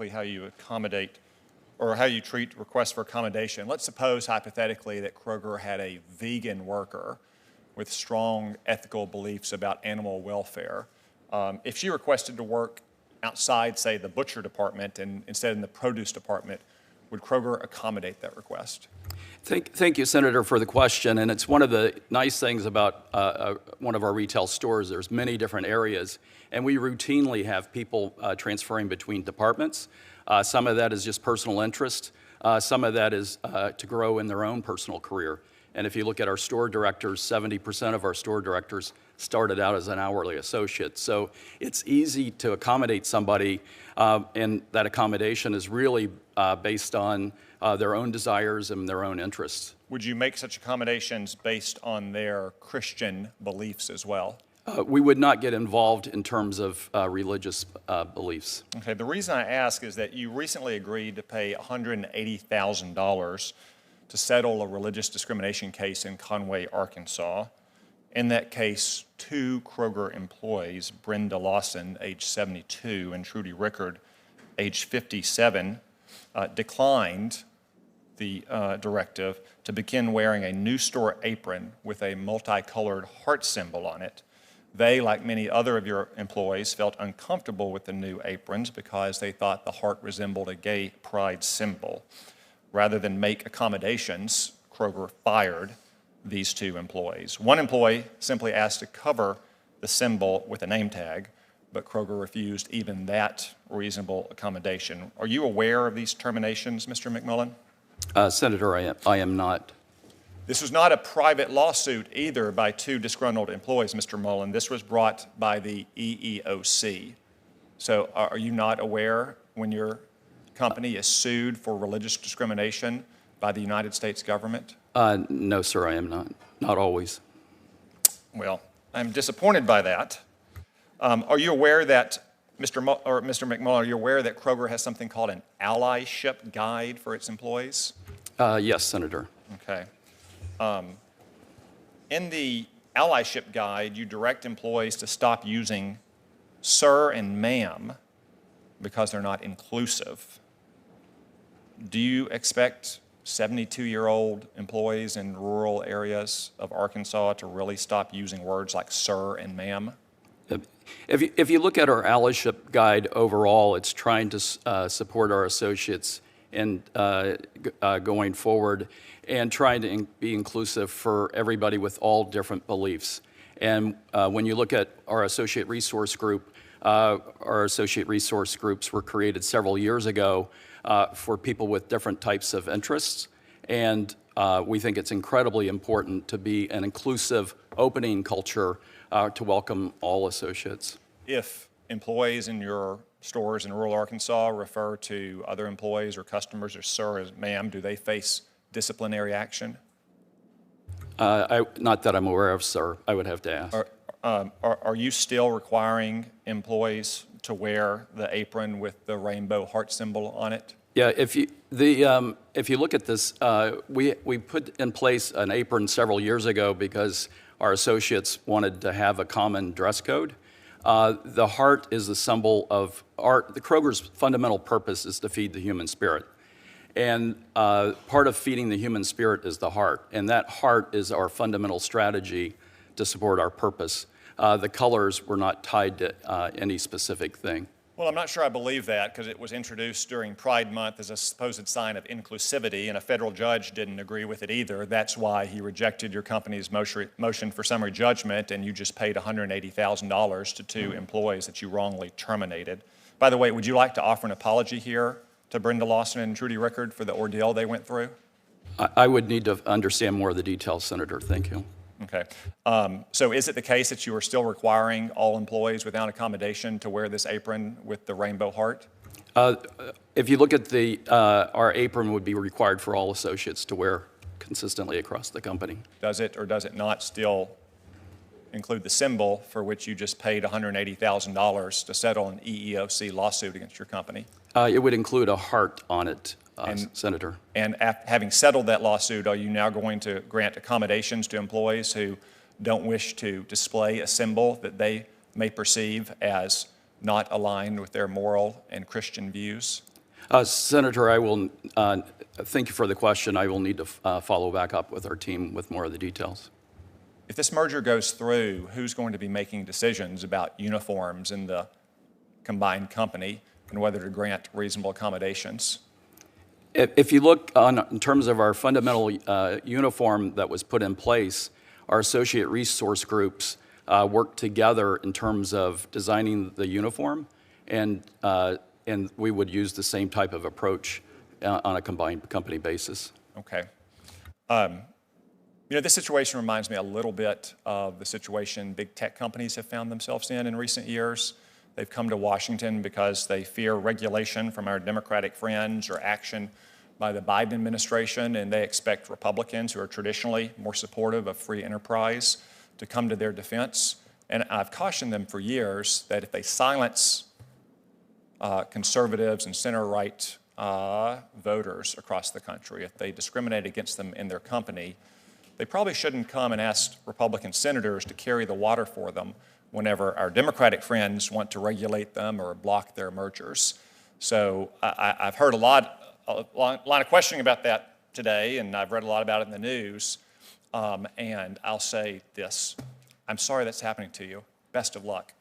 how you accommodate or how you treat requests for accommodation. Let's suppose hypothetically that Kroger had a vegan worker with strong ethical beliefs about animal welfare. If she requested to work outside, say, the butcher department and instead in the produce department, would Kroger accommodate that request? Thank you, Senator, for the question. And it's one of the nice things about one of our retail stores. There's many different areas, and we routinely have people transferring between departments. Some of that is just personal interest. Some of that is to grow in their own personal career. And if you look at our store directors, 70% of our store directors started out as an hourly associate. So it's easy to accommodate somebody, and that accommodation is really based on their own desires and their own interests. Would you make such accommodations based on their Christian beliefs as well? We would not get involved in terms of religious beliefs. Okay, the reason I ask is that you recently agreed to pay $180,000 to settle a religious discrimination case in Conway, Arkansas. In that case, two Kroger employees, Brenda Lawson, age 72, and Trudy Rickard, age 57, declined the directive to begin wearing a new store apron with a multicolored heart symbol on it. They, like many other of your employees, felt uncomfortable with the new aprons because they thought the heart resembled a gay pride symbol. Rather than make accommodations, Kroger fired these two employees. One employee simply asked to cover the symbol with a name tag, but Kroger refused even that reasonable accommodation. Are you aware of these terminations, Mr. McMullen? Senator, I am not. This was not a private lawsuit either by two disgruntled employees, Mr. Mullen. This was brought by the EEOC. So are you not aware when your company is sued for religious discrimination by the United States government? No, sir, I am not. Not always. Well, I'm disappointed by that. Are you aware that, Mr. McMullen, are you aware that Kroger has something called an allyship guide for its employees? Yes, Senator. Okay. In the allyship guide, you direct employees to stop using sir and ma'am because they're not inclusive. Do you expect 72-year-old employees in rural areas of Arkansas to really stop using words like sir and ma'am? If you look at our allyship guide overall, it's trying to support our associates in going forward and trying to be inclusive for everybody with all different beliefs. And when you look at our associate resource group, our associate resource groups were created several years ago for people with different types of interests. And we think it's incredibly important to be an inclusive, opening culture to welcome all associates. If employees in your stores in rural Arkansas refer to other employees or customers as sir or ma'am, do they face disciplinary action? Not that I'm aware of, sir. I would have to ask. Are you still requiring employees to wear the apron with the rainbow heart symbol on it? Yeah, if you look at this, we put in place an apron several years ago because our associates wanted to have a common dress code. The heart is the symbol of art. The Kroger's fundamental purpose is to feed the human spirit. And part of feeding the human spirit is the heart. And that heart is our fundamental strategy to support our purpose. The colors were not tied to any specific thing. Well, I'm not sure I believe that because it was introduced during Pride Month as a supposed sign of inclusivity, and a federal judge didn't agree with it either. That's why he rejected your company's motion for summary judgment, and you just paid $180,000 to two employees that you wrongly terminated. By the way, would you like to offer an apology here to Brenda Lawson and Trudy Rickard for the ordeal they went through? I would need to understand more of the details, Senator. Thank you. Okay. So is it the case that you are still requiring all employees without accommodation to wear this apron with the rainbow heart? If you look at our apron would be required for all associates to wear consistently across the company. Does it or does it not still include the symbol for which you just paid $180,000 to settle an EEOC lawsuit against your company? It would include a heart on it. Senator. And having settled that lawsuit, are you now going to grant accommodations to employees who don't wish to display a symbol that they may perceive as not aligned with their moral and Christian views? Senator, I will thank you for the question. I will need to follow back up with our team with more of the details. If this merger goes through, who's going to be making decisions about uniforms in the combined company and whether to grant reasonable accommodations? If you look in terms of our fundamental uniform that was put in place, our associate resource groups work together in terms of designing the uniform, and we would use the same type of approach on a combined company basis. Okay. This situation reminds me a little bit of the situation big tech companies have found themselves in recent years. They've come to Washington because they fear regulation from our Democratic friends or action by the Biden administration, and they expect Republicans, who are traditionally more supportive of free enterprise, to come to their defense. And I've cautioned them for years that if they silence conservatives and center-right voters across the country, if they discriminate against them in their company, they probably shouldn't come and ask Republican senators to carry the water for them whenever our Democratic friends want to regulate them or block their mergers. So I've heard a lot of questioning about that today, and I've read a lot about it in the news. And I'll say this: I'm sorry that's happening to you. Best of luck.